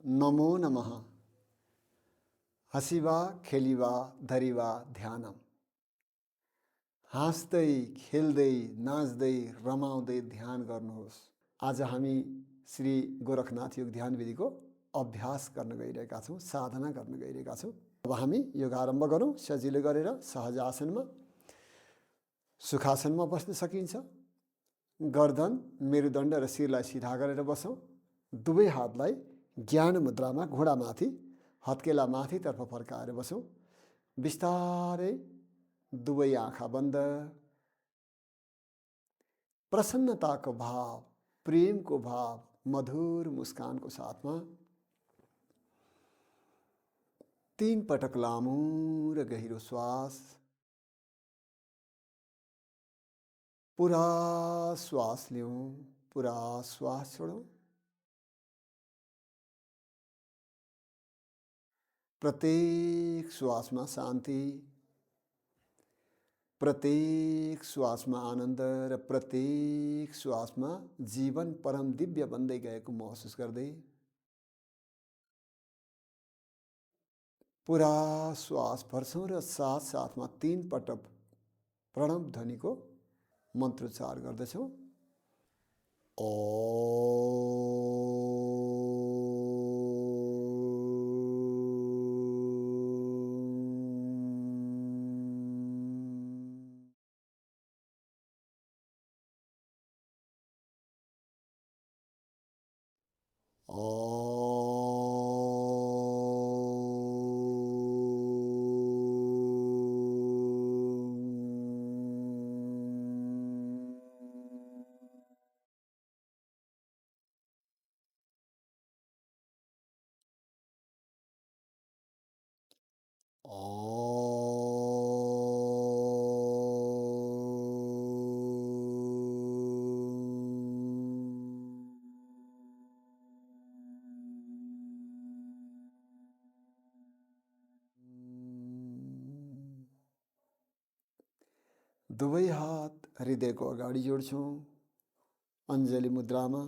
नमो नमः। हसिवा खेलिवा धरिवा ध्यानम। हाँस्दै खेल्दै नाच्दै रमाउँदै ध्यान गर्नुहोस्। आज हामी श्री गोरखनाथ योग ध्यान विधिको अभ्यास गर्न गइरहेका छौँ, साधना गर्न गइरहेका छौँ। अब हामी योग आरम्भ गरौँ। सजिलो गरेर सहज आसनमा सुखासनमा बस्न सकिन्छ। गर्दन मेरुदण्ड र शिरलाई सिधा गरेर बसौँ। दुवै हातलाई ज्ञान मुद्रामा घुँडामाथि हत्केला माथितर्फ फर्काएर बसौँ। बिस्तारै दुवै आँखा बन्द। प्रसन्नताको भाव, प्रेमको भाव, मधुर मुस्कानको साथमा 3 पटक लामो र गहिरो श्वास। पुरा श्वास लिउँ, पुरा श्वास छोडौँ। प्रत्येक श्वासमा शान्ति, प्रत्येक श्वासमा आनन्द र प्रत्येक श्वासमा जीवन परम दिव्य बन्दै गएको महसुस गर्दै पुरा श्वास भर्छौँ र साथसाथमा 3 पटक प्रणव ध्वनिको मन्त्रोच्चार गर्दछौँ। दुवै हात हृदयको अगाडि जोड्छौँ। अञ्जली मुद्रामा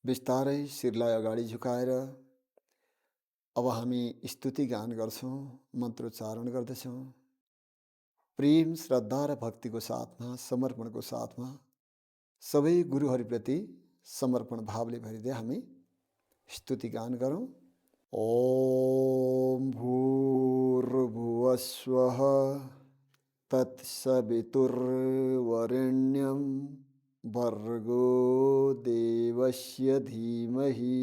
बिस्तारै शिरलाई अगाडि झुकाएर अब हामी स्तुति गान गर्छौँ, मन्त्रोच्चारण गर्दछौँ। प्रेम, श्रद्धा र भक्तिको साथमा, समर्पणको साथमा सबै गुरुहरुप्रति समर्पण भावले भरिँदै हामी स्तुति गान गरौँ। ओम भूर्भुवस्वः तत्सवितुर्वरेण्यं भर्गो देवस्य धीमहि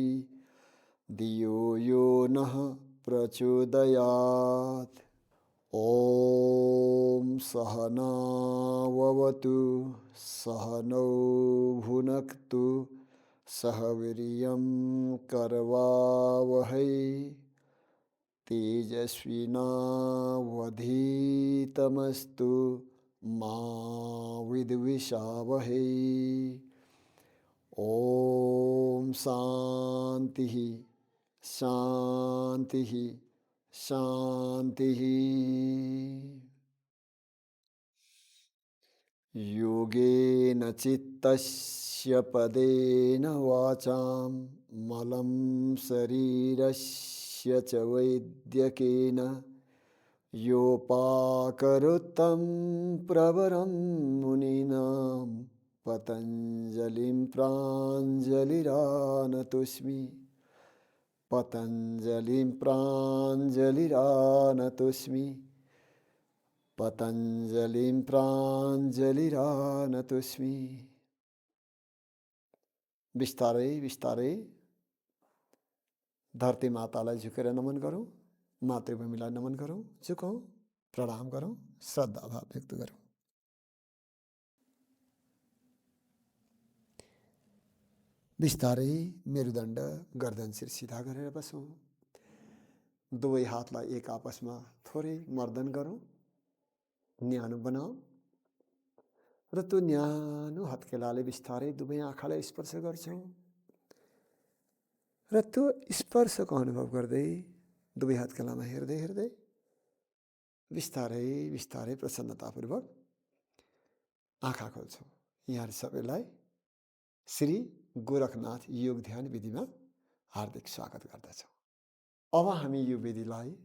धियो यो नः प्रचोदयात्। ओम सहनाववतु सहनौ भुनक्तु सह वीर्यं करवावहै तेजस्विनावधीतमस्तु मा विद्विषावहै। ओम शान्तिः शान्तिः शान्तिः। योगेन चित्तस्य पदेन वाचां मलं शरीरस्य च वैद्यकेन योपाकरोत्तं प्रवरं मुनीनां पतञ्जलिं प्राञ्जलिरानतोऽस्मि पतञ्जलिं प्राञ्जलिरानतोऽस्मि पतञ्जलिं प्राञ्जलिरानतोऽस्मि। बिस्तारै बिस्तारै धरती मातालाई झुकेर नमन गरौँ, मातृभूमिलाई नमन गरौँ, झुकौँ, प्रणाम गरौँ, श्रद्धा भाव व्यक्त गरौँ। बिस्तारै मेरुदण्ड गर्दन शिर सिधा गरेर बसौँ। दुवै हातलाई एक आपसमा थोरै मर्दन गरौँ, न्यानो बनाऊ र त्यो न्यानो हत्केलाले बिस्तारै दुवै आँखालाई स्पर्श गर्छौँ र त्यो स्पर्शको अनुभव गर्दै दुवै हत्केलामा हेर्दै हेर्दै बिस्तारै बिस्तारै प्रसन्नतापूर्वक आँखा खोल्छौँ। यहाँहरू सबैलाई श्री गोरखनाथ योग ध्यान विधिमा हार्दिक स्वागत गर्दछौँ। अब हामी यो विधिलाई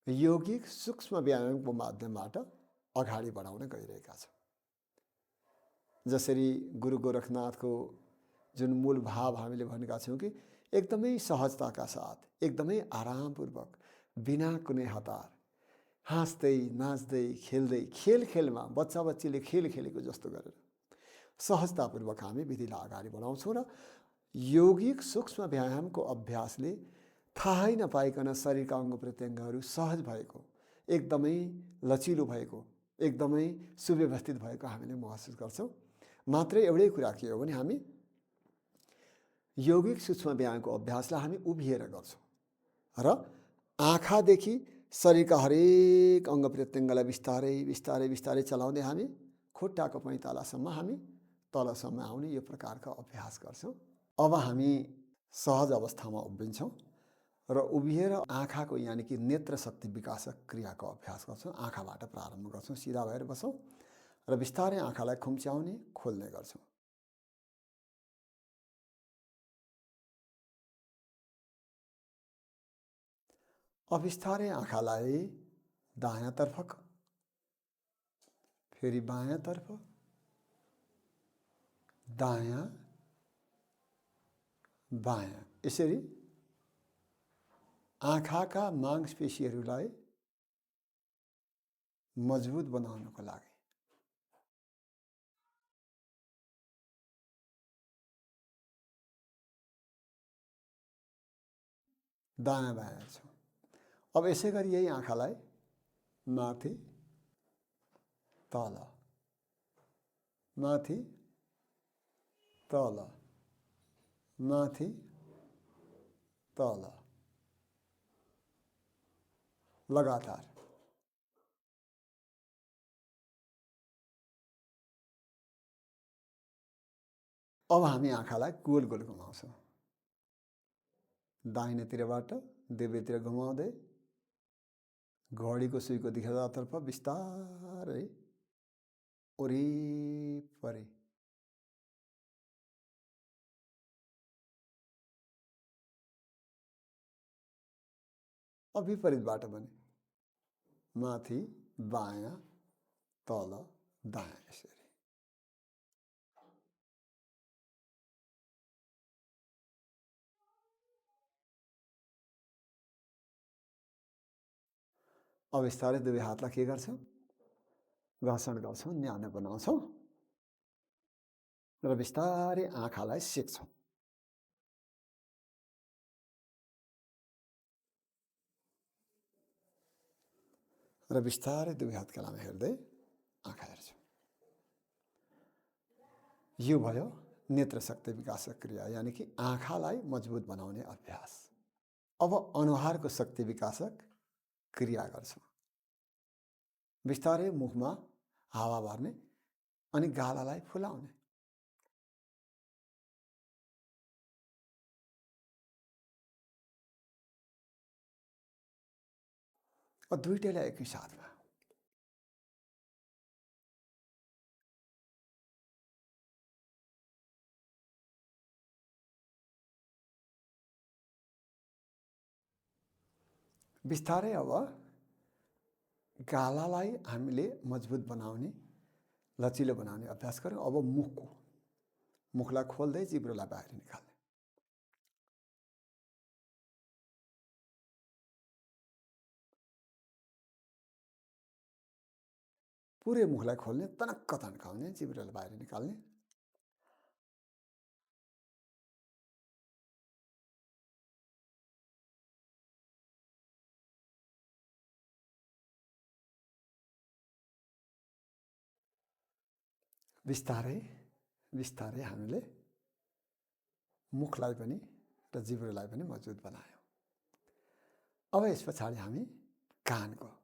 यौगिक सूक्ष्म व्यायामको माध्यमबाट अगाडि बढाउन गइरहेका छौँ। जसरी गुरु गोरखनाथको जुन मूल भाव हामीले भनेका छौँ कि एकदमै सहजताका साथ, एकदमै आरामपूर्वक, बिना कुनै हतार, हाँस्दै नाच्दै खेल्दै, खेलमा बच्चा बच्चीले खेल खेलेको जस्तो गरेर सहजतापूर्वक हामी विधिलाई अगाडि बढाउँछौँ र यौगिक सूक्ष्म व्यायामको अभ्यासले थाहै नपाइकन शरीरका अङ्ग प्रत्यङ्गहरू सहज भएको, एकदमै लचिलो भएको, एकदमै सुव्यवस्थित भएको हामीले महसुस गर्छौँ। मात्र एउटै कुरा के हो भने हामी यौगिक सूक्ष्म व्यायामको अभ्यासलाई हामी उभिएर गर्छौँ र आँखादेखि शरीरका हरेक अङ्ग प्रत्यङ्गलाई बिस्तारै बिस्तारै बिस्तारै चलाउँदै हामी खुट्टाको पैतालासम्म हामी तलसम्म आउने यो प्रकारको अभ्यास गर्छौँ। अब हामी सहज अवस्थामा उभिन्छौँ र उभिएर आँखाको यानि कि नेत्र शक्ति विकासक क्रियाको अभ्यास गर्छौँ। आँखाबाट प्रारम्भ गर्छौँ, सिधा भएर बसौँ र बिस्तारै आँखालाई खुम्च्याउने खोल्ने गर्छौँ। अब बिस्तारै आँखालाई दायाँतर्फ, फेरि बायाँतर्फ, दायाँ बायाँ, यसरी आँखाका मांसपेशीहरूलाई मजबुत बनाउनको लागि दायाँ बायाँ छौँ। अब यसै गरी यही आँखालाई माथि तल, माथि तल, माथि तल लगातार। अब हामी आँखालाई गोल गोल घुमाउँछौँ, दाहिनेतिरबाट देब्रेतिर घुमाउँदै घडीको सुईको दिशातर्फ बिस्तारै वरिपरि अब विपरीतबाट पनि माथि बायाँ तल दायाँ, यसरी। अब बिस्तारै दुवै हातलाई के गर्छौँ, घर्षण गर्छौँ, न्यानो बनाउँछौँ र बिस्तारै आँखालाई सेक्छौँ। र बिस्तारै दुवै हात केलामा हेर्दै आँखा हेर्छौँ। यो भयो नेत्र शक्ति विकासक क्रिया, यानि कि आँखालाई मजबुत बनाउने अभ्यास। अब अनुहारको शक्ति विकासक क्रिया गर्छौँ। बिस्तारै मुखमा हावा भर्ने अनि गालालाई फुलाउने। दुईटैलाई एकै साथमा। बिस्तारै अब गालालाई हामीले मजबुत बनाउने, लचिलो बनाउने अभ्यास गरौँ। अब मुखलाई खोल्दै जिब्रोलाई बाहिर निकाल्ने। पुरै मुखलाई खोल्ने, तनक्क तन्काउने, जिब्रोलाई बाहिर निकाल्ने। बिस्तारै बिस्तारै हामीले मुखलाई पनि र जिब्रोलाई पनि मजबुत बनायौँ। अब यस पछाडि हामी कानलाई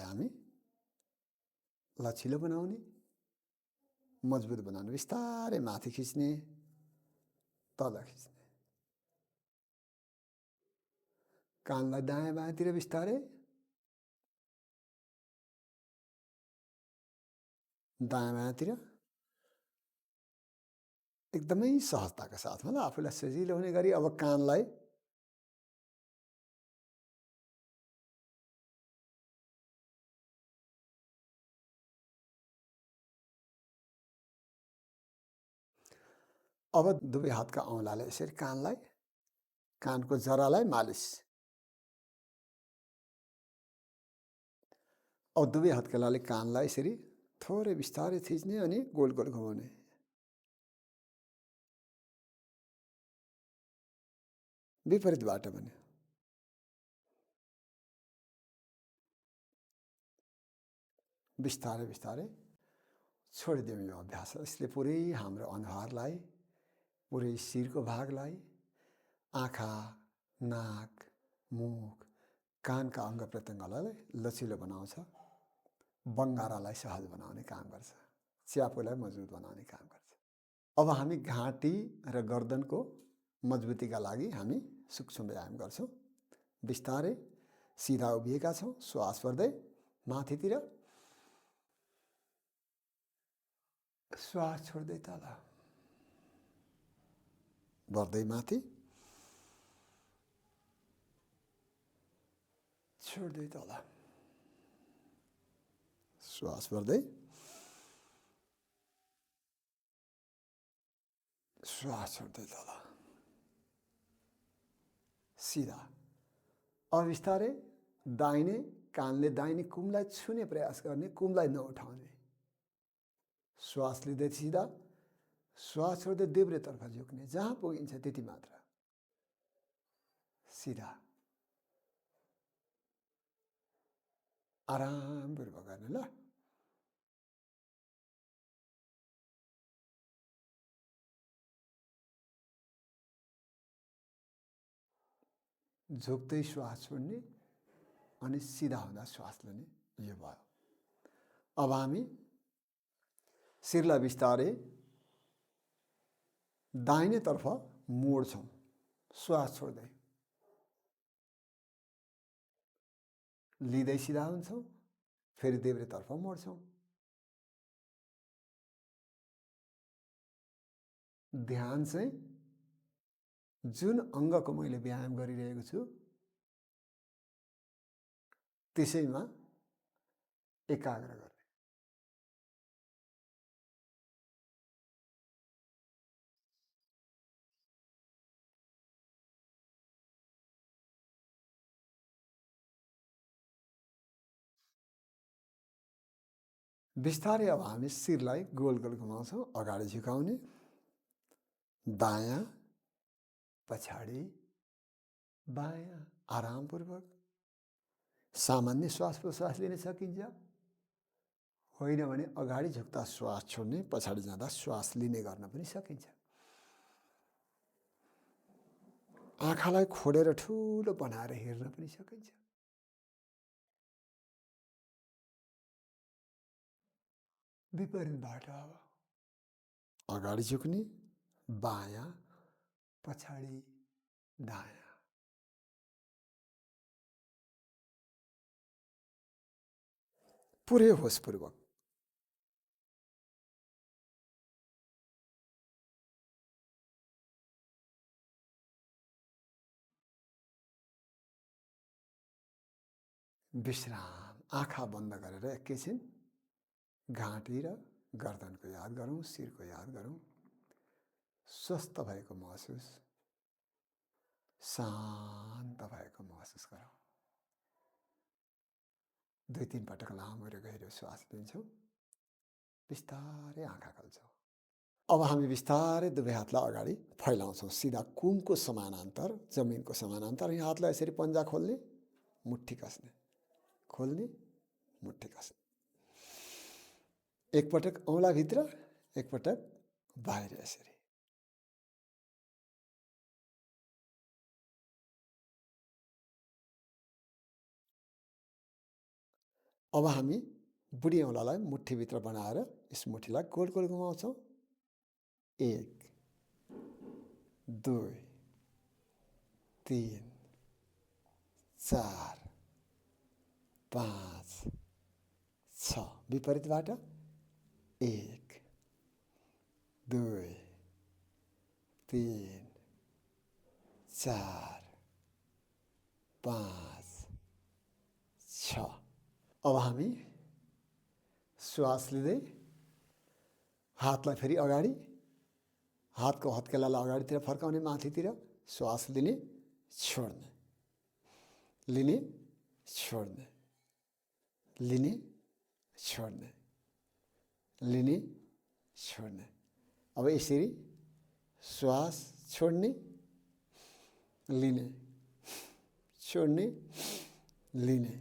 हामी लचिलो बनाउने, मजबुत बनाउने। बिस्तारै माथि खिच्ने, तल खिच्ने। कानलाई दायाँ बायाँतिर बिस्तारै, दायाँ बायाँतिर एकदमै सहजताका साथमा ल आफूलाई सजिलो हुने गरी अब कानलाई अब दुवै हातका औँलाले यसरी कानलाई कानको जरालाई मालिस। अब दुवै हत्केलाले कानलाई यसरी थोरै बिस्तारै थिच्ने अनि गोल गोल घुमाउने। विपरीतबाट पनि बिस्तारै बिस्तारै छोडिदिउँ यो अभ्यास। यसले पुरै हाम्रो अनुहारलाई, पुरै शिरको भागलाई, आँखा, नाक, मुख, कानका अङ्ग प्रत्यङ्गलाई लचिलो बनाउँछ, बङ्गारालाई सहज बनाउने काम गर्छ, च्यापुलाई मजबुत बनाउने काम गर्छ। अब हामी घाँटी र गर्दनको मजबुतीका लागि हामी सूक्ष्म व्यायाम गर्छौँ। बिस्तारै सिधा उभिएका छौँ, श्वास गर्दै माथितिर, श्वास छोड्दै तल, बढ्दै माथि, छोड्दै तल, श्वास बढ्दै, श्वास छोड्दै तल, सिधा। अब बिस्तारै दाहिने कानले दाहिने कुमलाई छुने प्रयास गर्ने, कुमलाई नउठाउने। श्वास लिँदै सिधा, श्वास छोड्दै देब्रेतर्फ झुक्ने, जहाँ पुगिन्छ त्यति मात्र, सिधा। आरामपूर्वक गर्ने ल। झुक्दै श्वास छोड्ने अनि सिधा हुँदा श्वास लिने, यो भयो। अब हामी शिरलाई बिस्तारै दाहिनेतर्फ मोड्छौँ, श्वास छोड्दै लिँदै सिधा हुन्छौँ, फेरि देब्रेतर्फ मोड्छौँ। ध्यान चाहिँ जुन अङ्गको मैले व्यायाम गरिरहेको छु त्यसैमा एकाग्र गर्ने। बिस्तारै अब हामी शिरलाई गोल गोल घुमाउँछौँ, अगाडि झुकाउने, दायाँ पछाडि बायाँ, आरामपूर्वक। सामान्य श्वास प्रश्वास लिन सकिन्छ, होइन भने अगाडि झुक्दा श्वास छोड्ने, पछाडि जाँदा श्वास लिने गर्न पनि सकिन्छ। आँखालाई खोडेर ठुलो बनाएर हेर्न पनि सकिन्छ। विपरीतबाट अब अगाडि झुक्ने, बायाँ पछाडि दायाँ, पुरै होसपूर्वक। विश्राम। आँखा बन्द गरेर एकैछिन घाँटी र गर्दनको याद गरौँ, शिरको याद गरौँ। स्वस्थ भएको महसुस, शान्त भएको महसुस गरौँ। 2-3 पटक लामो र गहिरो श्वास लिन्छौँ, बिस्तारै आँखा खोल्छौँ। अब हामी बिस्तारै दुवै हातलाई अगाडि फैलाउँछौँ, सिधा कुमको समानान्तर, जमिनको समानान्तर। यहाँ हातलाई यसरी पन्जा खोल्ने, मुट्ठी कस्ने, खोल्ने, मुट्ठी कस्ने। एकपटक औँलाभित्र, एकपटक बाहिर यसरी। अब हामी बुढी औँलालाई मुठीभित्र बनाएर यस मुठीलाई गोल गोल घुमाउँछौँ। 1 2 3 4 5 6। विपरीतबाट 1 2 3 4 5 6। अब हामी श्वास लिँदै हातलाई फेरि अगाडि, हातको हत्केलालाई अगाडितिर फर्काउने, माथितिर श्वास लिने छोड्ने, लिने छोड्ने, लिने छोड्ने, लिने छोड्ने। अब यसरी श्वास छोड्ने, लिने, छोड्ने, लिने।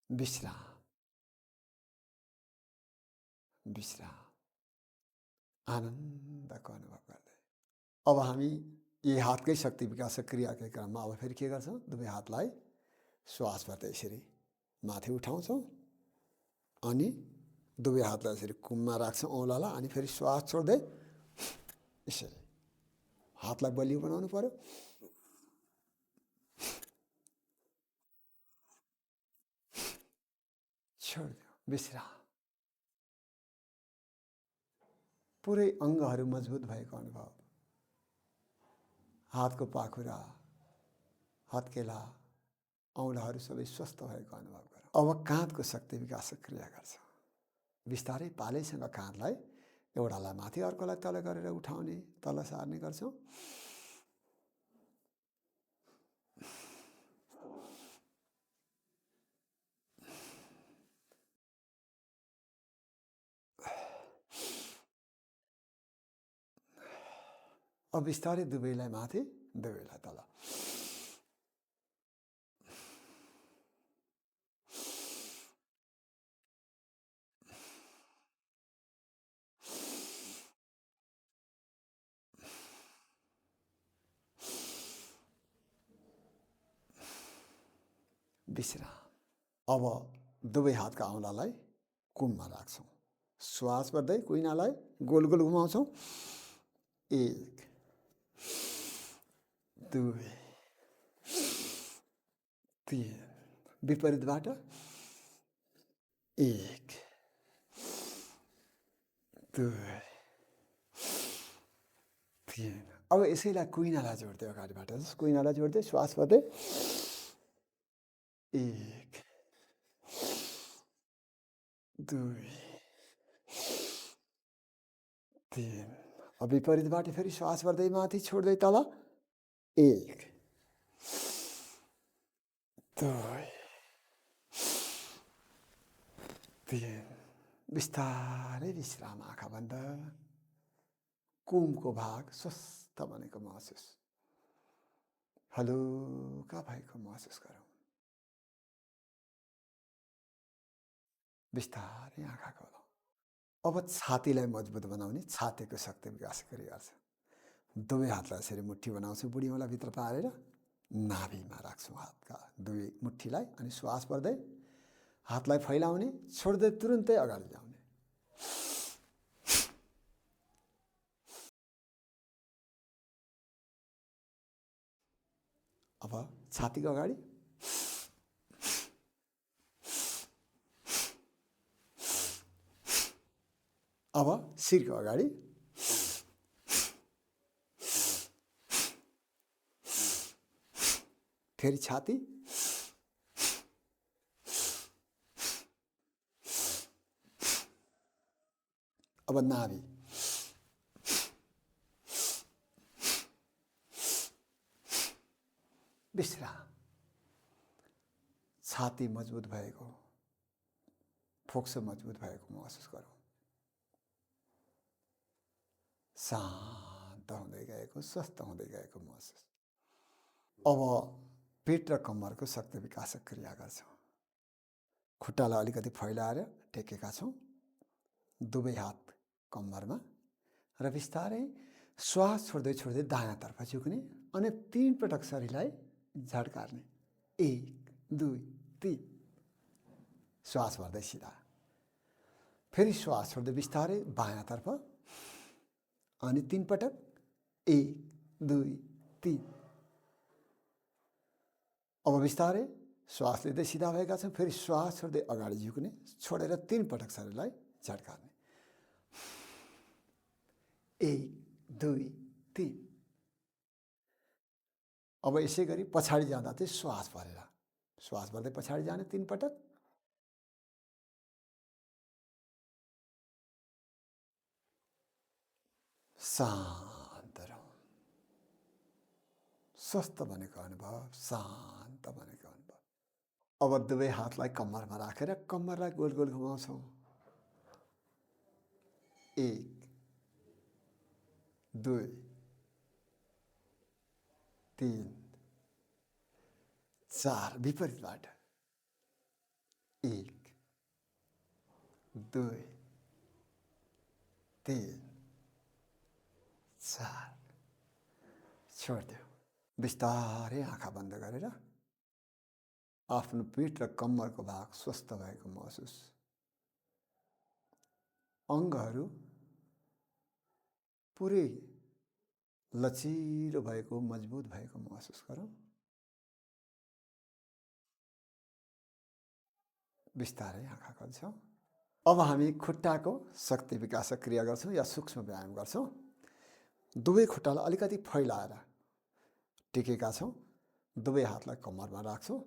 विश्राम, विश्राम, आनन्दको अनुभव गर्दै। अब हामी यही हातकै शक्ति विकास क्रियाकै क्रममा अब फेरि के गर्छौँ, दुवै हातलाई श्वासबाट यसरी माथि उठाउँछौँ अनि दुवै हातलाई यसरी कुममा राख्छौँ औँलालाई, अनि फेरि श्वास छोड्दै यसरी हातलाई बलियो बनाउनु पर्यो। छोडिदियो, विश्राम। पुरै अङ्गहरू मजबुत भएको अनुभव, हातको पाखुरा, हत्केला, औँलाहरू सबै स्वस्थ भएको अनुभव गरौँ। अब काँधको शक्ति विकास क्रिया गर्छ। बिस्तारै पालैसँग काँधलाई एउटालाई माथि अर्कोलाई तल गरेर उठाउने, तल सार्ने गर्छौँ। अब बिस्तारै दुवैलाई माथि, दुवैलाई तल। विश्राम। अब दुवै हातका औँलालाई कुममा राख्छौँ। श्वास गर्दै कुइनालाई गोल गोल घुमाउँछौँ। 1 2 3, विपरीतबाट 1 2 3। अब यसैलाई कुइनालाई जोड्दै अगाडिबाट कुइनालाई जोड्दै श्वास गर्दै 1 2 3। अब विपरीतबाट फेरि श्वास गर्दै माथि छोड्दै तल 1 2 3। बिस्तारै विश्राम, आँखा बन्द। कुमको भाग स्वस्थ बनेको महसुस, हलुका भएको महसुस गरौँ। बिस्तारै आँखा खोलौँ। अब छातीलाई मजबुत बनाउने छातीको शक्ति विकास गरिहाल्छ। दुवै हातलाई यसरी मुठी बनाउँछौँ, बुढी औँला भित्र पारेर नाभिमा राख्छौँ हातका दुवै मुठीलाई, अनि श्वास गर्दै हातलाई फैलाउने, छोड्दै तुरुन्तै अगाडि ल्याउने। अब छातीको अगाडि, अब शिरको अगाडि, फेरि छाती, अब नाभि, विश्राम। छाती मजबुत भएको, फोक्सो मजबुत भएको महसुस गरौँ। शान्त हुँदै गएको, स्वस्थ हुँदै गएको महसुस। अब पेट र कम्मरको शक्ति विकास क्रिया गर्छौँ। खुट्टालाई अलिकति फैलाएर टेकेका छौँ, दुवै हात कम्मरमा, र बिस्तारै श्वास छोड्दै छोड्दै दायाँतर्फ झुक्ने, अनि 3 पटक शरीरलाई झड्कार्ने। 1 2 3। श्वास भर्दै सिधा, फेरि श्वास छोड्दै बिस्तारै बायाँतर्फ, अनि 3 पटक 1 2 3। अब बिस्तारै श्वास लिँदै सिधा भएका छौँ। फेरि श्वास छोड्दै अगाडि झुक्ने, छोडेर 3 पटक शरीरलाई झट्काउने। 1 2 3। अब यसै गरी पछाडि जाँदा चाहिँ श्वास भर्दै पछाडि जाने 3 पटक। शान्त रहौँ। स्वस्थ भनेको अनुभव, शान्त भनेको अनुभव। अब दुवै हातलाई कम्मरमा राखेर कम्मरलाई गोल गोल घुमाउँछौँ। 1 2 3 4। विपरीतबाट 1 2 3 4। छोडिदेऊ। बिस्तारै आँखा बन्द गरेर आफ्नो पीठ र कम्मरको भाग स्वस्थ भएको महसुस, अङ्गहरू पुरै लचिलो भएको, मजबुत भएको महसुस गरौँ। बिस्तारै आँखा खोल्छौँ। अब हामी खुट्टाको शक्ति विकासक क्रिया गर्छौँ या सूक्ष्म व्यायाम गर्छौँ। दुवै खुट्टालाई अलिकति फैलाएर टेकेका छौँ। दुवै हातलाई कम्मरमा राख्छौँ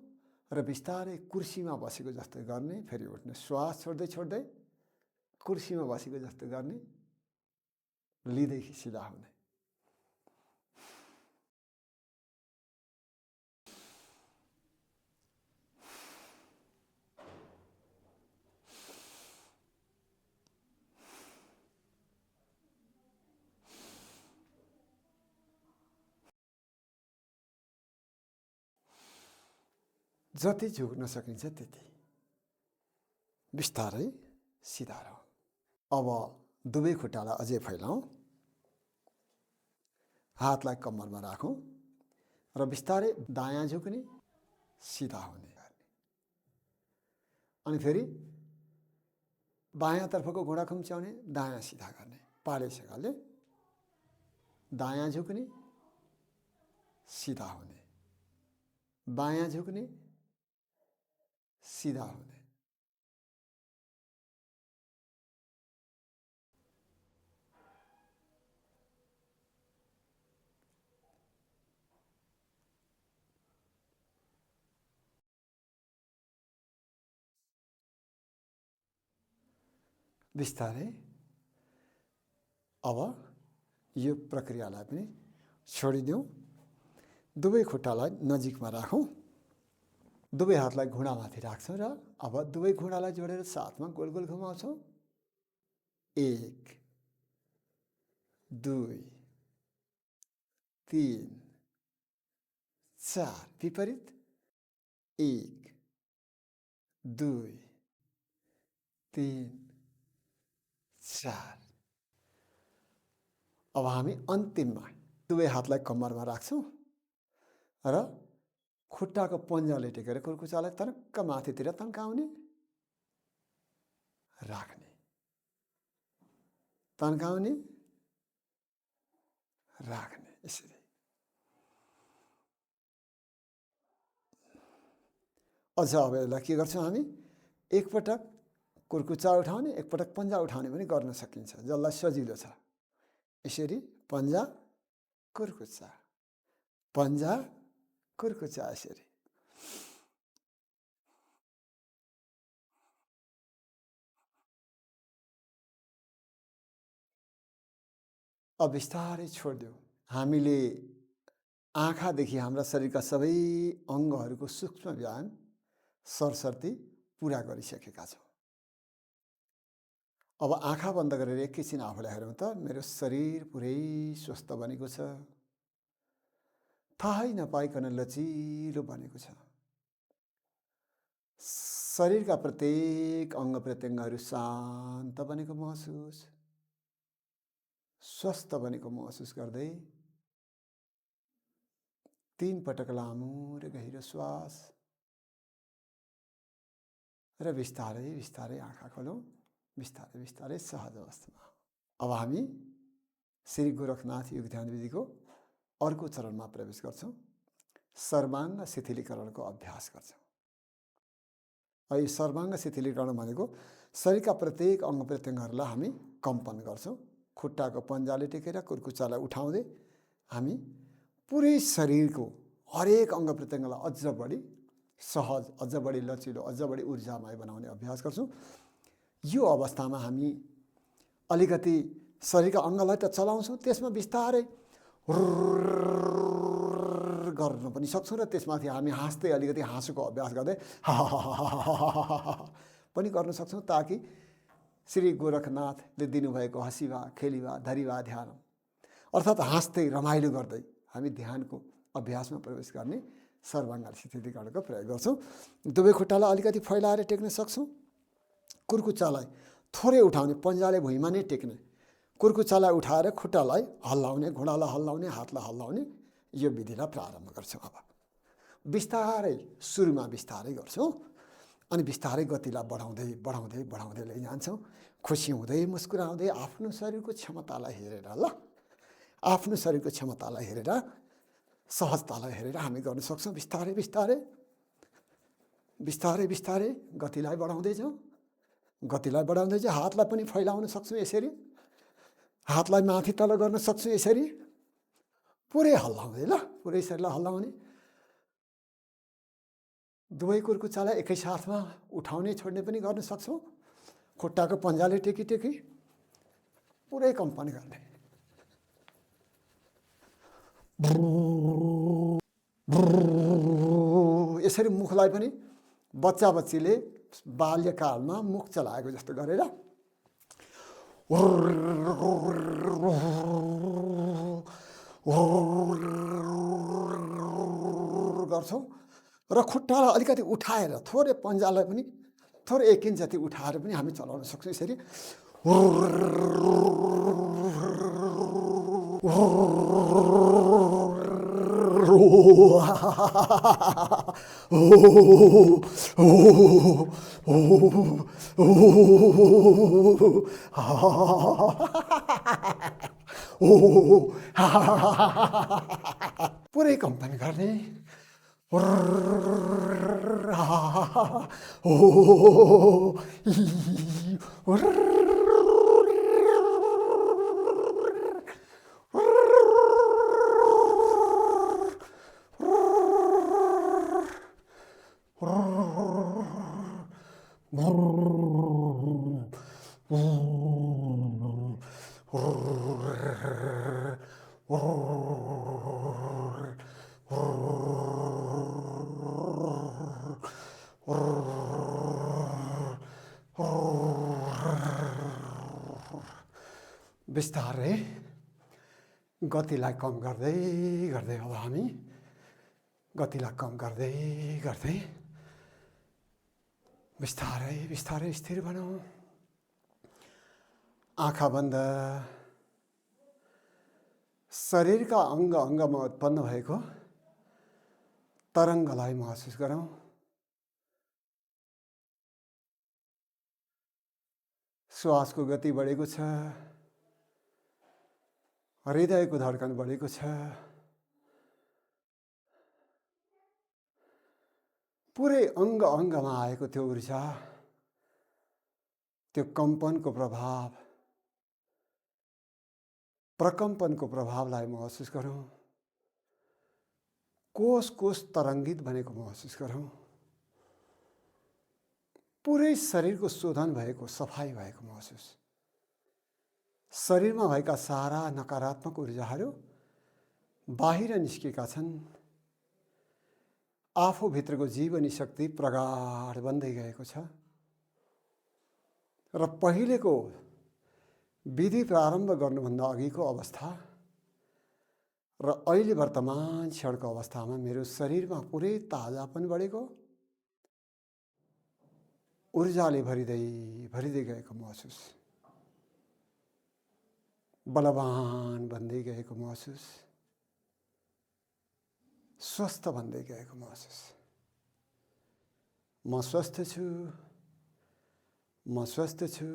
र बिस्तारै कुर्सीमा बसेको जस्तो गर्ने, फेरि उठ्ने। श्वास छोड्दै छोड्दै कुर्सीमा बसेको जस्तो गर्ने, लिँदै सिधा हुने। जति झुक्न सकिन्छ त्यति। बिस्तारै सिधा रहौँ। अब दुवै खुट्टालाई अझै फैलाउँ, हातलाई कम्मरमा राखौँ र बिस्तारै दायाँ झुक्ने, सिधा हुने। अनि फेरि बायाँतर्फको घुँडा खुम्च्याउने, दायाँ सिधा गर्ने। पाडेसँगले दायाँ झुक्ने, सिधा हुने, बायाँ झुक्ने, सिधा हुने। बिस्तारै अब यो प्रक्रियालाई पनि छोडिदिउँ। दुवै खुट्टालाई नजिकमा राखौँ। दुवै हातलाई घुँडामाथि राख्छौँ र अब दुवै घुँडालाई जोडेर साथमा गोल गोल घुमाउँछौँ। 1 2 3 4। विपरीत 1 2 3 4। अब हामी अन्तिममा दुवै हातलाई कम्मरमा राख्छौँ र खुट्टाको पन्जाले टेकेर कुर्कुचालाई तनक्क माथितिर तन्काउने, राख्ने, तन्काउने, राख्ने। यसरी अझ अब यसलाई के गर्छौँ हामी? एकपटक कुर्कुचा उठाउने, एकपटक पन्जा उठाउने पनि गर्न सकिन्छ, जसलाई सजिलो छ। यसरी पन्जा कुर्कुचा, पन्जा कुर्कुचा। यसरी अब बिस्तारै छोडिदेऊ। हामीले आँखादेखि हाम्रा शरीरका सबै अङ्गहरूको सूक्ष्म व्यायाम सरसर्ती पुरा गरिसकेका छौँ। अब आँखा बन्द गरेर एकैछिन आफूलाई हेरौँ त मेरो शरीर पुरै स्वस्थ बनेको छ, थाहै नपाइकन लचिलो बनेको छ। शरीरका प्रत्येक अङ्ग प्रत्यङ्गहरू शान्त बनेको महसुस, स्वस्थ बनेको महसुस गर्दै 3 पटक लामो र गहिरो श्वास र बिस्तारै बिस्तारै आँखा खोलौँ। बिस्तारै बिस्तारै सहज अवस्थामा। अब हामी श्री गोरखनाथ योग ध्यान विधिको अर्को चरणमा प्रवेश गर्छौँ। सर्वाङ्ग शिथिलीकरणको अभ्यास गर्छौँ। यो सर्वाङ्ग शिथिलीकरण भनेको शरीरका प्रत्येक अङ्ग प्रत्यङ्गहरूलाई हामी कम्पन गर्छौँ। खुट्टाको पन्जाले टेकेर कुर्कुच्चालाई उठाउँदै हामी पुरै शरीरको हरेक अङ्ग प्रत्यङ्गलाई अझ बढी सहज, अझ बढी लचिलो, अझ बढी ऊर्जामय बनाउने अभ्यास गर्छौँ। यो अवस्थामा हामी अलिकति शरीरका अङ्गलाई त चलाउँछौँ, त्यसमा बिस्तारै गर्न पनि सक्छौँ र त्यसमाथि हामी हाँस्दै अलिकति हाँसोको अभ्यास गर्दै पनि गर्न सक्छौँ, ताकि श्री गोरखनाथले दिनुभएको हँसिवा खेलिवा धरिवा ध्यान अर्थात् हाँस्दै रमाइलो गर्दै हामी ध्यानको अभ्यासमा प्रवेश गर्ने सर्वाङ्ग शिथिलीकरणको प्रयोग गर्छौँ। दुवै खुट्टालाई अलिकति फैलाएर टेक्न सक्छौँ। कुर्कुच्चालाई थोरै उठाउने, पन्जाले भुइँमा नै टेक्ने, कुर्कुच्चालाई उठाएर खुट्टालाई हल्लाउने, घुँडालाई हल्लाउने, हातलाई हल्लाउने, यो विधिलाई प्रारम्भ गर्छौँ। अब बिस्तारै सुरुमा बिस्तारै गर्छौँ अनि बिस्तारै गतिलाई बढाउँदै बढाउँदै बढाउँदै लैजान्छौँ। खुसी हुँदै मुस्कुराउँदै आफ्नो शरीरको क्षमतालाई हेरेर, ल आफ्नो शरीरको क्षमतालाई हेरेर, सहजतालाई हेरेर हामी गर्न सक्छौँ। बिस्तारै बिस्तारै बिस्तारै बिस्तारै गतिलाई बढाउँदै जाउँ। गतिलाई बढाउँदै चाहिँ हातलाई पनि फैलाउन सक्छौँ। यसरी हातलाई माथि तल गर्न सक्छौँ। यसरी पुरै हल्लाउँदै, ल पुरै शरीरलाई हल्लाउने। दुवै कुर्कुच्चालाई एकै साथमा उठाउने छोड्ने पनि गर्न सक्छौँ। खुट्टाको पन्जाले टेकी टेकी पुरै कम्पन गर्ने। यसरी मुखलाई पनि बच्चा बच्चीले बाल्यकालमा मुख चलाएको जस्तो गरेर गर्छौँ र खुट्टालाई अलिकति उठाएर थोरै पन्जालाई पनि थोरै 1 इन्च जति उठाएर पनि हामी चलाउन सक्छौँ। यसरी पुरै कम्पन गर्ने। बिस्तारै गतिलाई कम गर्दै गर्दै अब हामी गतिलाई कम गर्दै गर्दै बिस्तारै बिस्तारै स्थिर बनाऊ। आँखा बन्द। शरीरका अङ्ग अङ्गमा उत्पन्न भएको तरङ्गलाई महसुस गरौँ। श्वासको गति बढेको छ, हृदयको धड्कन बढेको छ, पुरै अङ्ग अङ्गमा आएको त्यो ऊर्जा, त्यो कम्पनको प्रभाव, प्रकम्पनको प्रभावलाई महसुस गरौँ। कोष कोष तरङ्गित बनेको महसुस गरौँ। पुरै शरीरको शोधन भएको, सफाई भएको महसुस। शरीरमा भएका सारा नकारात्मक ऊर्जाहरू बाहिर निस्केका छन्। आफूभित्रको जीवनी शक्ति प्रगाढ बन्दै गएको छ र पहिलेको विधि प्रारम्भ गर्नुभन्दा अघिको अवस्था र अहिले वर्तमान क्षणको अवस्थामा मेरो शरीरमा पुरै ताजापन बढेको, ऊर्जाले भरिँदै भरिँदै गएको महसुस, बलवान बन्दै गएको महसुस, स्वस्थ बन्दै गएको महसुस। म स्वस्थ छु, म स्वस्थ छु,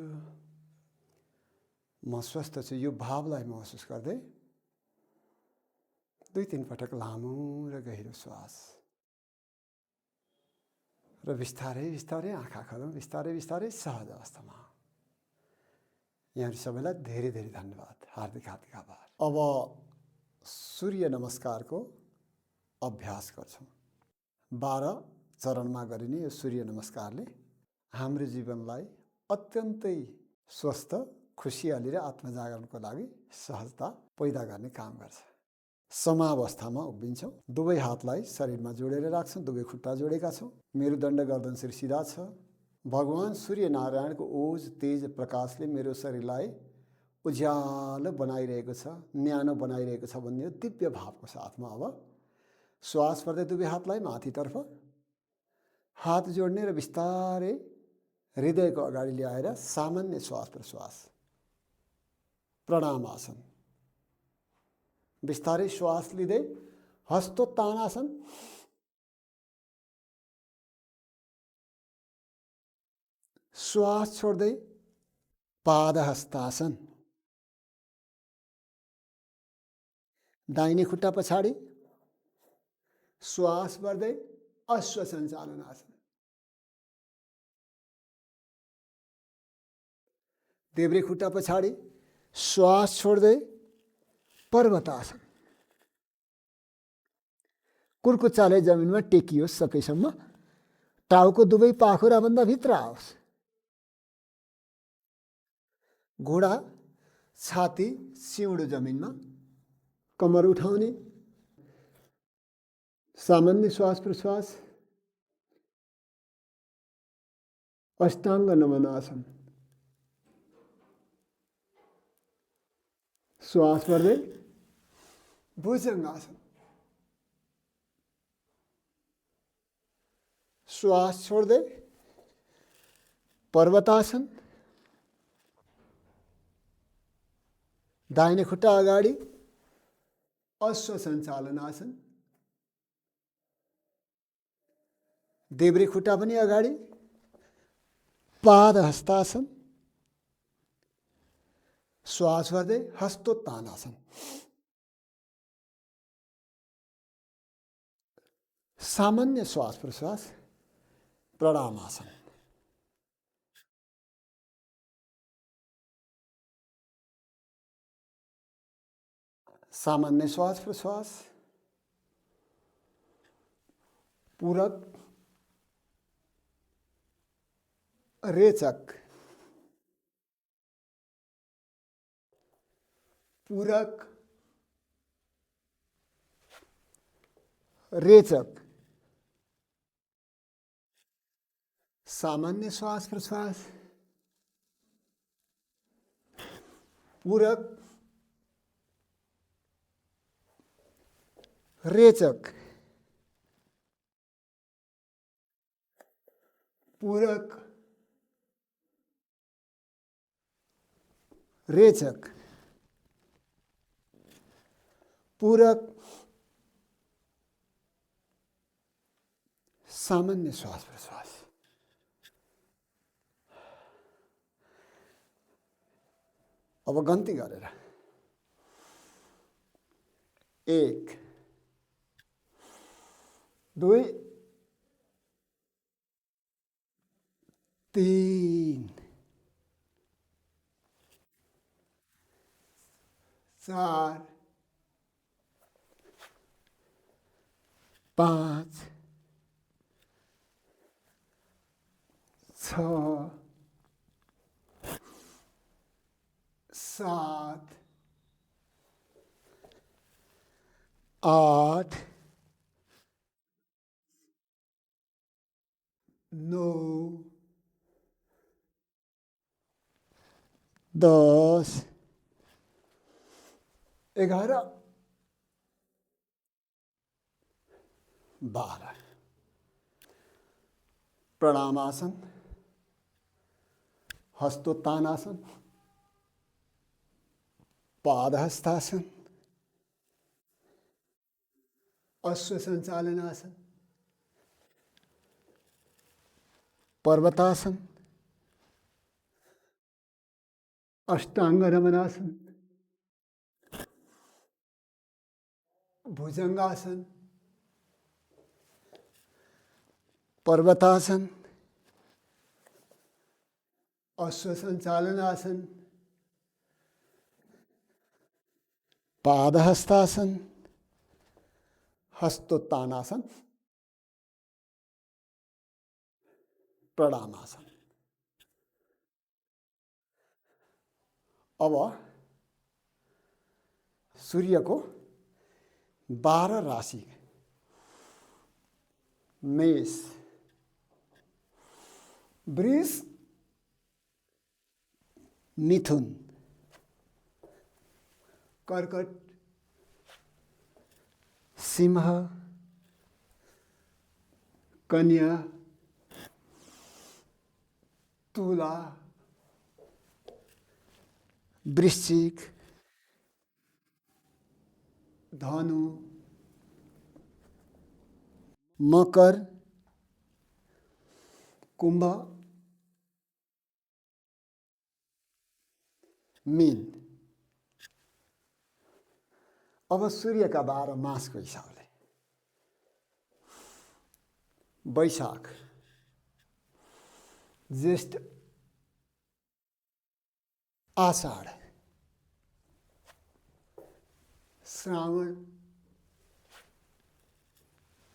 म स्वस्थ छु। यो भावलाई महसुस गर्दै 2-3 पटक लामो र गहिरो श्वास र बिस्तारै बिस्तारै आँखा खोलौँ, बिस्तारै बिस्तारै सहज अवस्थामा। यहाँहरू सबैलाई धेरै धेरै धन्यवाद, हार्दिक हार्दिक आभार। अब सूर्य नमस्कारको अभ्यास गर्छौँ। 12 चरणमा गरिने यो सूर्य नमस्कारले हाम्रो जीवनलाई अत्यन्तै स्वस्थ, खुसियाली र आत्मजागरणको लागि सहजता पैदा गर्ने काम गर्छ। समावस्थामा उभिन्छौँ, दुवै हातलाई शरीरमा जोडेर राख्छौँ, दुवै खुट्टा जोडेका छौँ, मेरुदण्ड गर्दन शिर सिधा छ। भगवान सूर्यनारायणको ओज तेज प्रकाशले मेरो शरीरलाई उज्यालो बनाइरहेको छ, न्यानो बनाइरहेको छ भन्ने यो दिव्य भावको साथमा अब श्वास पर्दै दुवै हातलाई माथितर्फ हात जोड्ने र बिस्तारै हृदयको अगाडि ल्याएर सामान्य श्वास प्रश्वास, प्रणामासन। बिस्तारै श्वास लिँदै हस्तोत्तानासन, श्वास छोड्दै पादहस्तासन। दाहिने खुट्टा पछाडि श्वास बढ्दै अश्व सञ्चालनासन। देब्रे खुट्टा पछाडि श्वास छोड्दै पर्वतासन। कुर्कुच्चाले जमिनमा टेकियोस् सकेसम्म, टाउको दुवै पाखुराभन्दा भित्र आओस्। घोडा छाती सिउँडो जमिनमा, कमर उठाउने, सामान्य श्वास प्रश्वास, अष्टाङ्ग नमनासन। श्वास भर्दै भुजङ्गासन। श्वास छोड्दै पर्वतासन। दाहिने खुट्टा अगाडि अश्व सञ्चालनासन। देब्रे खुट्टा पनि अगाडि पादहस्तासन। श्वास भर्दै हस्तोत्तानासन। सामान्य श्वास प्रश्वास, प्रणामासन। सामान्य श्वास प्रश्वास, पूरक, रेचक, पूरक, रेचक। सामान्य श्वास प्रश्वास, पूरक, रेचक, पूरक, रेचक, पूरक, सामान्य श्वास प्रश्वास। अब गन्ती गरेर 1 2 3 4 5 6 7 8 9 10 11 12। प्रणामासन, हस्तोत्तानासन, पादहस्तासन, अश्व संचालनासन, पर्वतासन, अष्टांग नमनासन, भुजंगासन, पर्वतासन, अश्वसञ्चालनासन, पादहस्तासन, हस्तोत्तानासन, प्रणामासन। अब सूर्यको 12 राशि मेष, वृष, मिथुन, कर्कट, सिंह, कन्या, तुला, वृश्चिक, धनु, मकर, कुंभ, मीन। अब सूर्य का 12 मासको हिसाबले वैशाख, ज्येष्ठ, आषाढ़, श्रावण,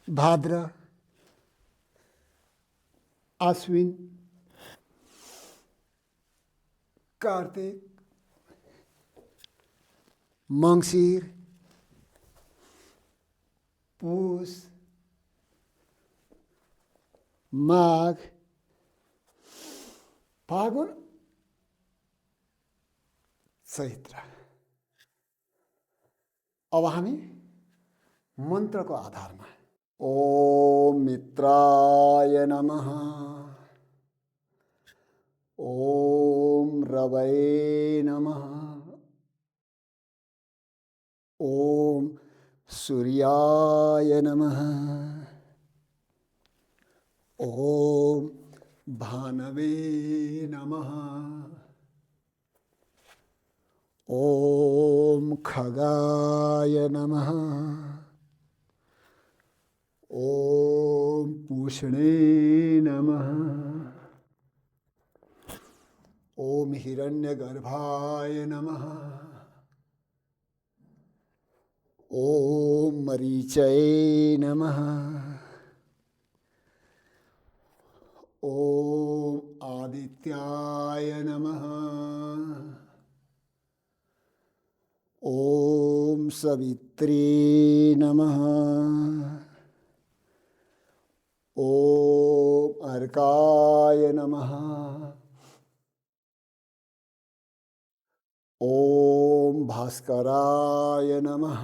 भाद्र, आश्विन, कार्तिक, मंगशीर, पूष, माघ, फागुन, चैत्र। अब हामी मन्त्रको आधारमा ओम मित्राय नमः, ओम रवये नमः, ओम सूर्याय नमः, ओम भानवे नमः, ओम खगाय नमः, ओम पूषणे नमः, ओम हिरण्यगर्भाय नमः, ओम मरीचये नमः, ओम आदित्याय नमः, ओम सवित्रे नमः, ओम अर्काय नमः, ओम भास्कराय नमः,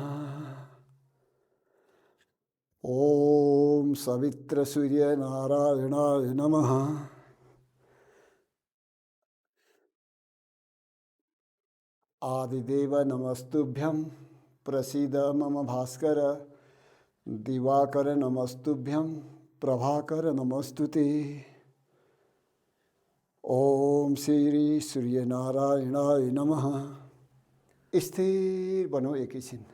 ओम सवित्र सूर्य नारायणाय नमः, आदिदेव नमस्तुभ्यं, प्रसीद मम भास्कर, दिवाकर नमस्तुभ्यं, प्रभाकर नमस्तुते। ओम श्री सूर्य नारायणाय नमः। स्थिर बनो एकैछिन।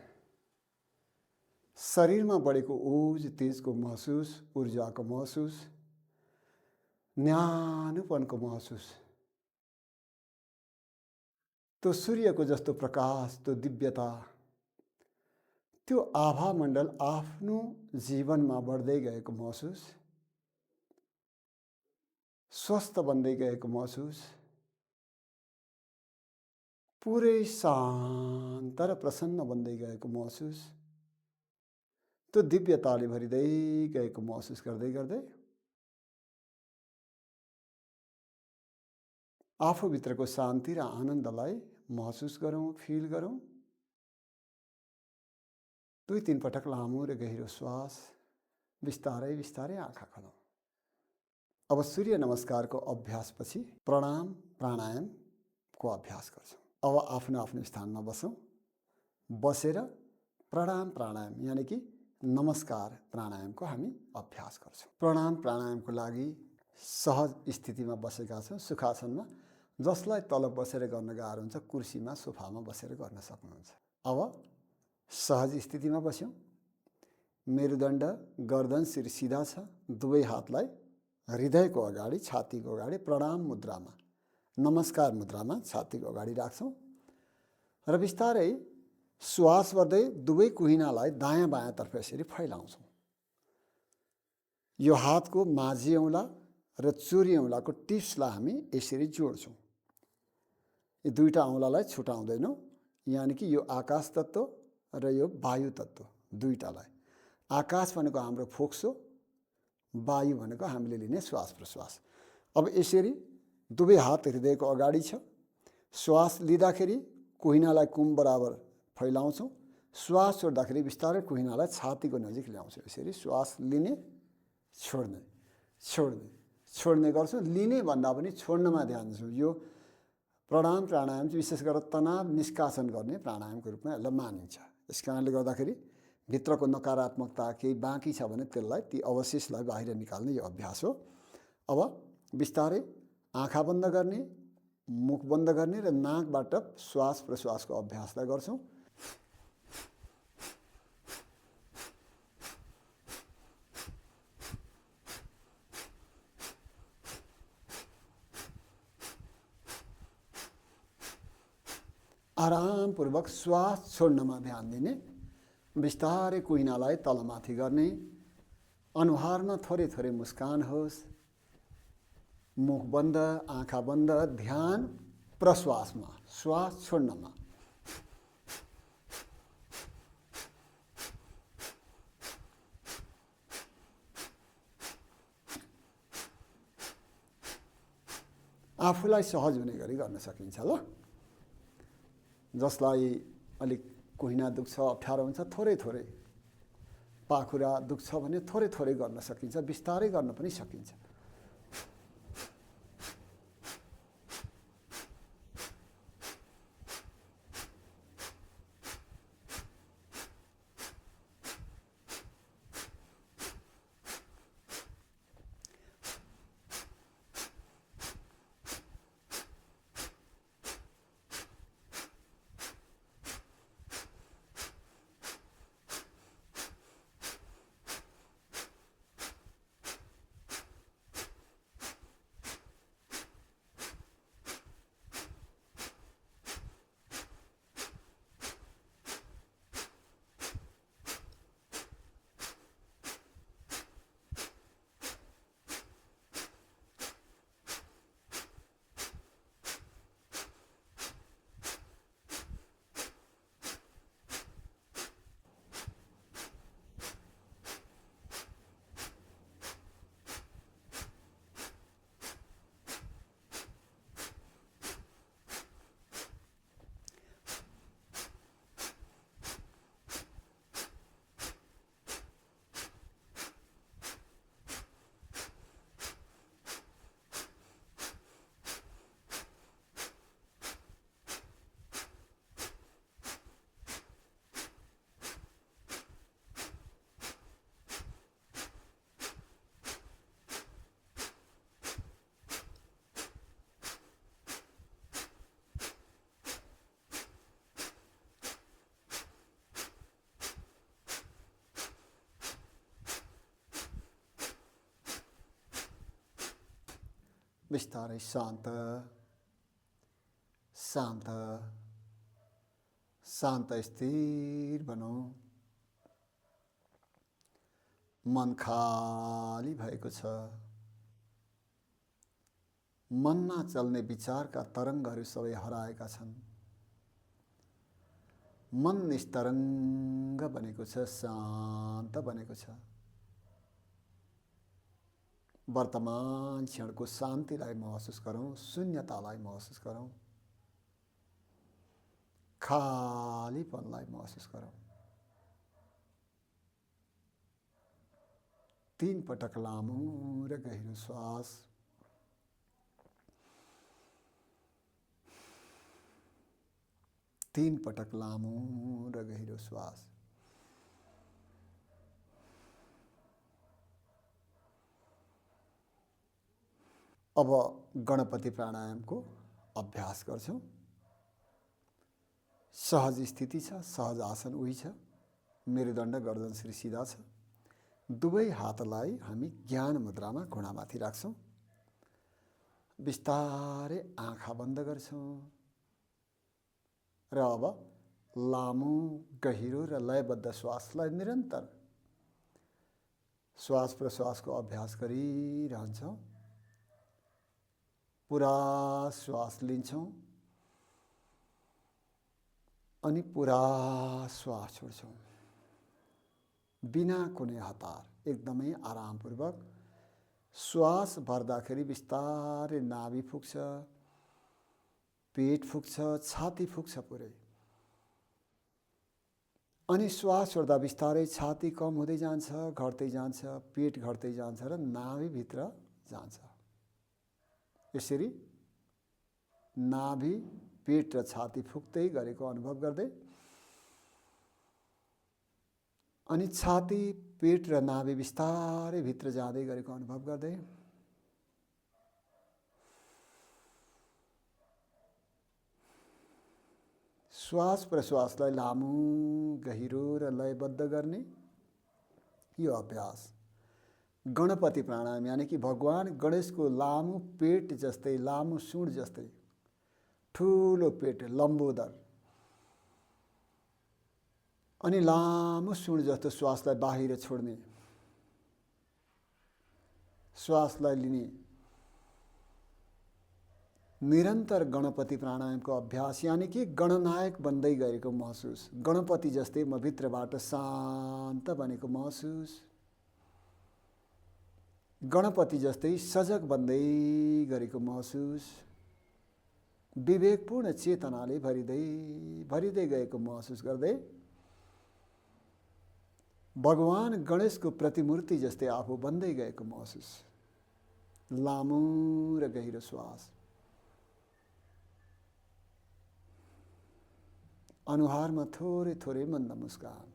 शरीरमा बढेको ओज तेजको महसुस, ऊर्जाको महसुस, न्यानोपनको महसुस। त्यो सूर्यको जस्तो प्रकाश, त्यो दिव्यता, त्यो आभा मण्डल आफ्नो जीवनमा बढ्दै गएको महसुस, स्वस्थ बन्दै गएको महसुस, पुरै शान्त र प्रसन्न बन्दै गएको महसुस, त्यो दिव्यताले भरिँदै गएको महसुस गर्दै गर्दै आफूभित्रको शान्ति र आनन्दलाई महसुस गरौँ, फिल गरौँ। 2-3 पटक लामो र गहिरो श्वास, बिस्तारै बिस्तारै आँखा खोलौँ। अब सूर्य नमस्कारको अभ्यासपछि प्रणाम प्राणायामको अभ्यास गर्छौँ। अब आफ्नो आफ्नो स्थानमा बसौँ। बसेर प्रणाम प्राणायाम यानी कि नमस्कार प्राणायामको हामी अभ्यास गर्छौँ। प्रणाम प्राणायामको लागि सहज स्थितिमा बसेका छौँ, सुखासनमा। जसलाई तल बसेर गर्न गाह्रो हुन्छ, कुर्सीमा सोफामा बसेर गर्न सक्नुहुन्छ। अब सहज स्थितिमा बस्यौँ। मेरुदण्ड गर्दन शिर सिधा छ। दुवै हातलाई हृदयको अगाडि, छातीको अगाडि प्रणाम मुद्रामा, नमस्कार मुद्रामा छातीको अगाडि राख्छौँ र बिस्तारै श्वास गर्दै दुवै कुहिनालाई दायाँ बायाँतर्फ यसरी फैलाउँछौँ। यो हातको माझी औँला र चुरी औँलाको टिप्सलाई हामी यसरी जोड्छौँ। यो दुईटा औँलालाई छुटाउँदैनौँ, यानि कि यो आकाश तत्त्व र यो वायु तत्त्व दुईटालाई। आकाश भनेको हाम्रो फोक्सो, वायु भनेको हामीले लिने श्वास प्रश्वास। अब यसरी दुवै हात हृदयको अगाडि छ। श्वास लिँदाखेरि कुहिनालाई कुम बराबर फैलाउँछौँ। श्वास छोड्दाखेरि बिस्तारै कुहिनालाई छातीको नजिक ल्याउँछौँ। यसरी श्वास लिने, छोड्ने, छोड्ने, छोड्ने गर्छौँ। लिने भन्दा पनि छोड्नमा ध्यान दिन्छौँ। यो प्राणायाम चाहिँ विशेष गरेर तनाव निष्कासन गर्ने प्राणायामको रूपमा यसलाई मानिन्छ। यस कारणले गर्दाखेरि भित्रको नकारात्मकता केही बाँकी छ भने त्यसलाई, ती अवशेषलाई बाहिर निकाल्ने यो अभ्यास हो। अब बिस्तारै आँखा बन्द गर्ने, मुख बन्द गर्ने र नाकबाट श्वास प्रश्वासको अभ्यासलाई गर्छौँ। आरामपूर्वक श्वास छोड्नमा ध्यान दिने, बिस्तारै कुहिनालाई तलमाथि गर्ने, अनुहारमा थोरै थोरै मुस्कान होस्, मुख बन्द, आँखा बन्द, ध्यान प्रश्वासमा, श्वास छोड्नमा। आफूलाई सहज हुने गरी गर्न सकिन्छ। ल, जसलाई अलिक कुहिना दुख्छ, अप्ठ्यारो हुन्छ, थोरै थोरै, पाखुरा दुख्छ भने थोरै थोरै गर्न सकिन्छ, बिस्तारै गर्न पनि सकिन्छ। बिस्तारै शान्त शान्त शान्त स्थिर बनाऊ। मन खाली भएको छ। मनमा चल्ने विचारका तरङ्गहरू सबै हराएका छन्। मन निस्तरङ्ग बनेको छ, शान्त बनेको छ। वर्तमान क्षणको शान्तिलाई महसुस गरौँ, शून्यतालाई महसुस गरौँ, खालीपनलाई महसुस गरौँ। 3 पटक लामो र गहिरो श्वास। तीन पटक लामो र गहिरो श्वास। अब गणपति प्राणायामको अभ्यास गर्छौं। सहज स्थिति छ, सहज आसन उही छ, मेरुदण्ड गर्दन शिर सिधा छ। दुवै हातलाई हामी ज्ञान मुद्रामा घुँडामाथि राख्छौँ। बिस्तारै आँखा बन्द गर्छौँ र अब लामो गहिरो र लयबद्ध श्वासलाई निरन्तर श्वास प्रश्वासको अभ्यास गरिरहन्छौँ। पुरा श्वास लिन्छौँ अनि पुरा श्वास छोड्छौँ, बिना कुनै हतार, एकदमै आरामपूर्वक। श्वास भर्दाखेरि बिस्तारै नाभि फुक्छ, पेट फुक्छ, छाती फुक्छ पुरै। अनि श्वास छोड्दा बिस्तारै छाती कम हुँदै जान्छ, घट्दै जान्छ, पेट घट्दै जान्छ र नाभिभित्र जान्छ। यसरी नाभि, पेट र छाती फुक्दै गरेको अनुभव गर्दै अनि छाती, पेट र नाभि बिस्तारै भित्र जाँदै गरेको अनुभव गर्दै श्वास प्रश्वासलाई लामो गहिरो र लयबद्ध गर्ने यो अभ्यास गणपति प्राणायाम यानि कि भगवान गणेशको लामो पेट जस्तै, लामो सुँड जस्तै ठुलो पेट, लम्बोदर अनि लामो सुँड जस्तो श्वासलाई बाहिर छोड्ने, श्वासलाई लिने निरन्तर गणपति प्राणायामको अभ्यास यानि कि गणनायक बन्दै गएको महसुस, गणपति जस्तै म भित्रबाट शान्त बनेको महसुस, गणपति जस्तै सजग बन्दै गरेको महसुस, विवेकपूर्ण चेतनाले भरिँदै गएको महसुस गर्दै भगवान गणेशको प्रतिमूर्ति जस्तै आफू बन्दै गएको महसुस। लामो र गहिरो श्वास, अनुहारमा थोरै थोरै मन्द मुस्कान।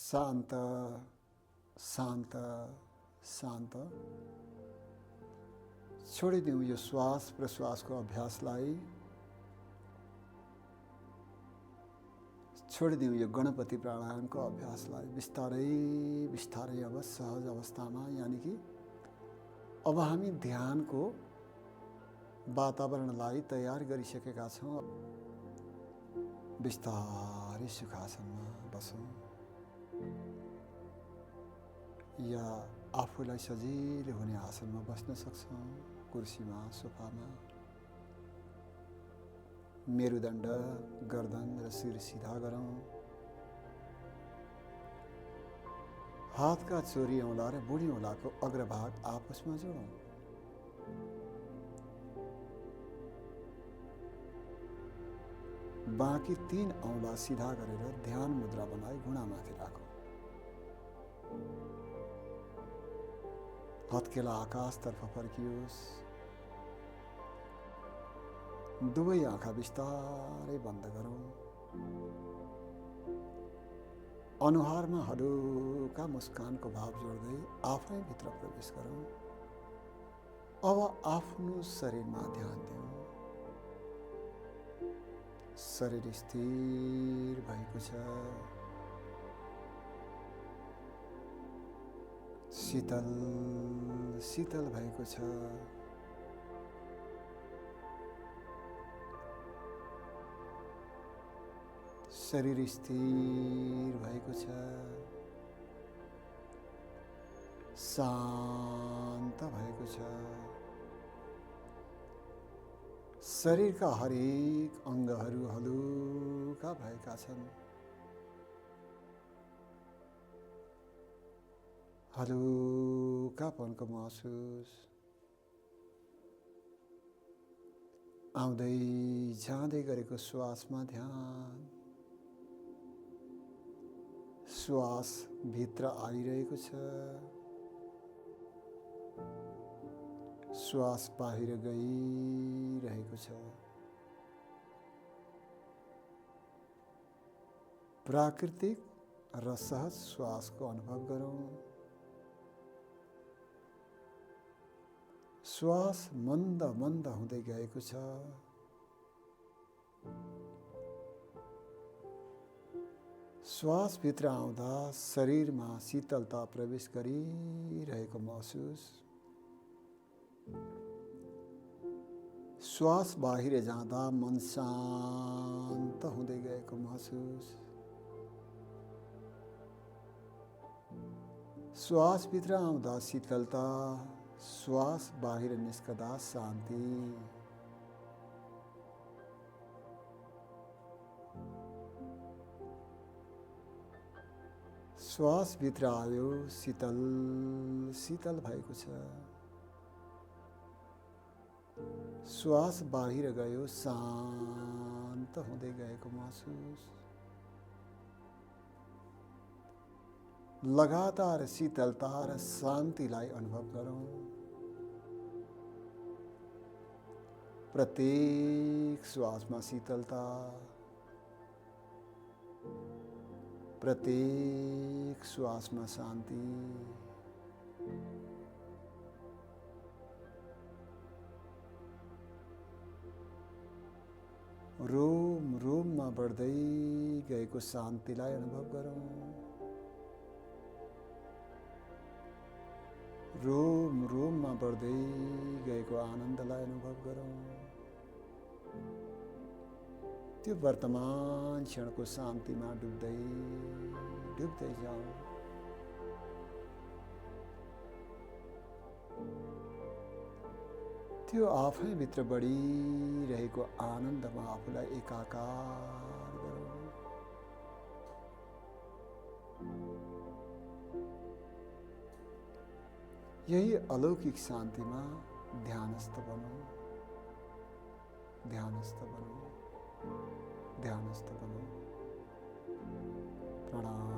शान्त शान्त शान्त छोडिदिउँ यो श्वास प्रश्वासको अभ्यासलाई, छोडिदिउँ यो गणपति प्राणायामको अभ्यासलाई। बिस्तारै बिस्तारै अब सहज अवस्थामा यानि कि अब हामी ध्यानको वातावरणलाई तयार गरिसकेका छौँ। बिस्तारै सुखासनमा बसौँ या आफूलाई सजिलो हुने आसनमा बस्न सक्छौँ, कुर्सीमा, सोफामा। मेरुदण्ड, गर्दन र शिर सिधा गरौँ। हातका चोरी औँला र बुढी औँलाको अग्रभाग आपसमा जोडौँ। बाँकी 3 औँला सिधा गरेर ध्यान मुद्रा बनाई घुँडामाथि राखौँ। हत्केला आकाशतर्फ फर्कियोस्। दुवै आँखा बिस्तारै बन्द गरौँ। अनुहारमा हलुका मुस्कानको भाव जोड्दै आफै भित्र प्रवेश गरौँ। अब आफ्नो शरीरमा ध्यान दिउँ। शरीर स्थिर भएको छ, शीतल शीतल भएको छ। शरीर स्थिर भएको छ, शान्त भएको छ। शरीरका हरेक अङ्गहरू हलुका भएका छन्। हलुकापनको महसुस आउँदै जाँदै गरेको श्वासमा ध्यान। श्वास भित्र आइरहेको छ, श्वास बाहिर गइरहेको छ। प्राकृतिक र सहज श्वासको अनुभव गरौँ। श्वास मन्द मन्द हुँदै गएको छ। श्वास भित्र आउँदा शरीरमा शीतलता प्रवेश गरिरहेको महसुस। श्वास बाहिर जाँदा मन शान्त हुँदै गएको महसुस। श्वास भित्र आउँदा शीतलता, श्वास बाहिर निस्कदा शान्ति। श्वास भित्र आयो, शीतल शीतल भएको छ। श्वास बाहिर गयो, शान्त हुँदै गएको महसुस। लगातार शीतलता र शान्तिलाई अनुभव गरौँ। प्रत्येक श्वासमा शीतलता, प्रत्येक श्वासमा शान्ति। रोम रोममा बढ्दै गएको शान्तिलाई अनुभव गरौँ। रोम रोममा बढ्दै गएको आनन्दलाई अनुभव गरौँ। त्यो वर्तमान क्षणको शान्तिमा डुब्दै डुब्दै जाऊ। त्यो आफैभित्र बढिरहेको आनन्दमा आफूलाई एकाकार गरौँ। यही अलौकिक शान्तिमा ध्यानस्थ बनौँ, ध्यानस्थ बनौँ, ध्यानस्थ बनौँ। प्रणाम।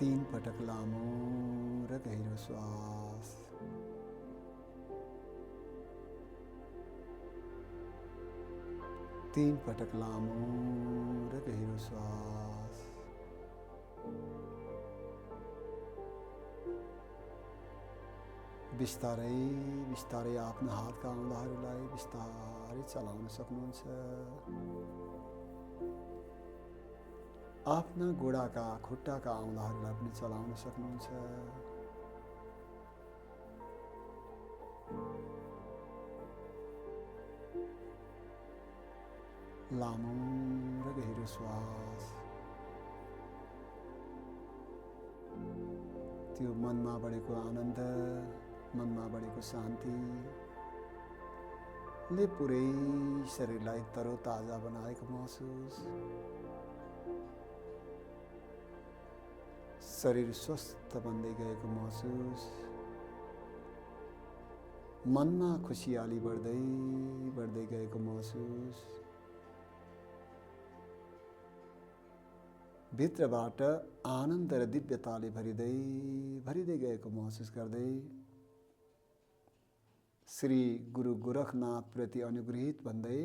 3 पटक लामो र गहिरो श्वास। तीन पटक लामो र गहिरो श्वास। बिस्तारै बिस्तारै आफ्नो हातका औँलाहरूलाई बिस्तारै चलाउन सक्नुहुन्छ। आफ्ना गोडाका खुट्टाका औँलाहरूलाई पनि चलाउन सक्नुहुन्छ। लामो र गहिरो श्वास। त्यो मनमा बढेको आनन्द, मनमा बढेको शान्तिले पुरै शरीरलाई तरोताजा बनाएको महसुस। शरीर स्वस्थ बन्दै गएको महसुस। मनमा खुसियाली बढ्दै बढ्दै गएको महसुस। भित्रबाट आनन्द र दिव्यताले भरिँदै भरिँदै गएको महसुस गर्दै श्री गुरु गोरखनाथ प्रति अनुग्रहित भन्दै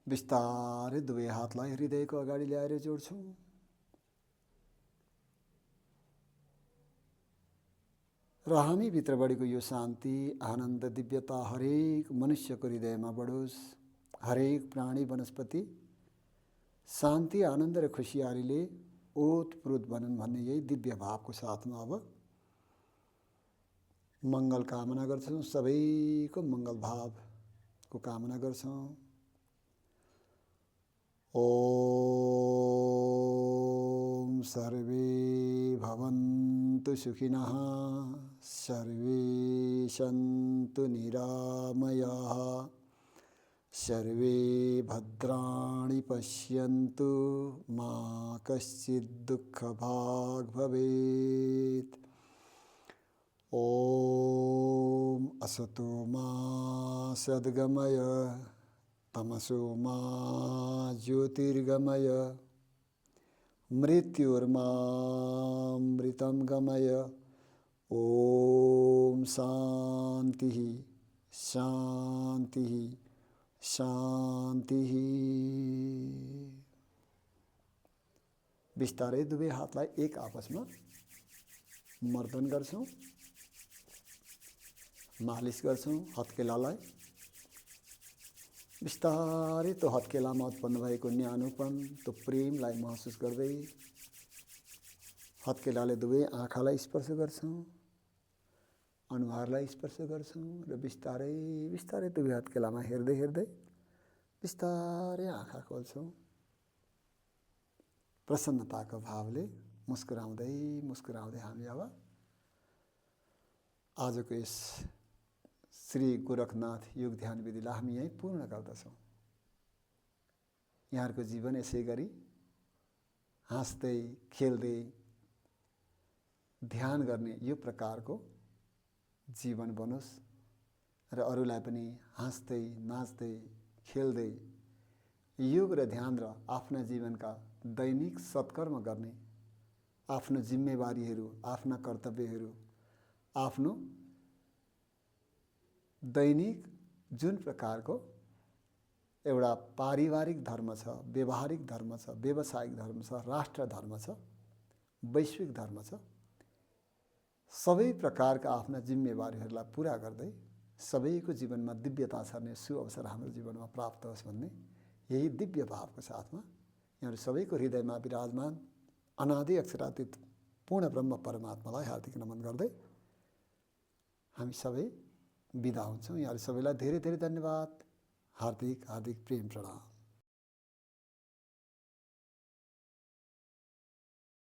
बिस्तारै दुवै हातलाई हृदयको अगाडि ल्याएर जोड्छौँ। र हामी भित्र बढेको यो शान्ति, आनन्द, दिव्यता हरेक मनुष्यको हृदयमा बढोस्। हरेक प्राणी वनस्पति शान्ति, आनन्द र खुसियालीले ओतप्रोत बनन् भन्ने यही दिव्य भावको साथमा अब मङ्गल कामना गर्छौँ। सबैको मङ्गल भावको कामना गर्छौँ। ओम सर्वे भवन्तु सुखिनः, सर्वे सन्तु निरामयाः, सर्वे भद्राणि पश्यन्तु, मा कश्चित् दुःखभाग् भवेत्। ओम असतो मा सद्गमय, तमसो मा ज्योतिर्गमय, मृत्युर्मामृतं गमय। ओम शान्तिः शान्तिः शान्तिः। बिस्तारै दुवै हातलाई एक आपसमा मर्दन गर्छौँ, मालिस गर्छौँ। हत्केलालाई बिस्तारै त्यो हत्केलामा उत्पन्न भएको न्यानोपन, त्यो प्रेमलाई महसुस गर्दै हत्केलाले दुवै आँखालाई स्पर्श गर्छौँ, अनुहारलाई स्पर्श गर्छौँ र बिस्तारै बिस्तारै दुवै हत्केलामा हेर्दै हेर्दै बिस्तारै आँखा खोल्छौँ। प्रसन्नताको भावले मुस्कुराउँदै मुस्कुराउँदै हामी अब आजको यस श्री गोरखनाथ योग ध्यान विधिलाई हामी यहीँ पूर्ण गर्दछौँ। यहाँहरूको जीवन यसै गरी हाँस्दै खेल्दै ध्यान गर्ने यो प्रकारको जीवन बनोस् र अरूलाई पनि हाँस्दै नाच्दै खेल्दै योग र ध्यान र आफ्ना जीवनका दैनिक सत्कर्म गर्ने, आफ्नो जिम्मेवारीहरू, आफ्ना कर्तव्यहरू, आफ्नो दैनिक जुन प्रकारको एउटा पारिवारिक धर्म छ, व्यवहारिक धर्म छ, व्यवसायिक धर्म छ, राष्ट्र धर्म छ, वैश्विक धर्म छ, सबै प्रकारका आफ्ना जिम्मेवारीहरूलाई पुरा गर्दै सबैको जीवनमा दिव्यता छर्ने सुअवसर हाम्रो जीवनमा प्राप्त होस् भन्ने यही दिव्य भावको साथमा यहाँहरू सबैको हृदयमा विराजमान अनादि अक्षरातीत पूर्ण ब्रह्म परमात्मालाई हार्दिक नमन गर्दै हामी सबै बिदा हुन्छौँ। यहाँहरू सबैलाई धेरै धेरै धन्यवाद। हार्दिक हार्दिक प्रेम प्रणाम।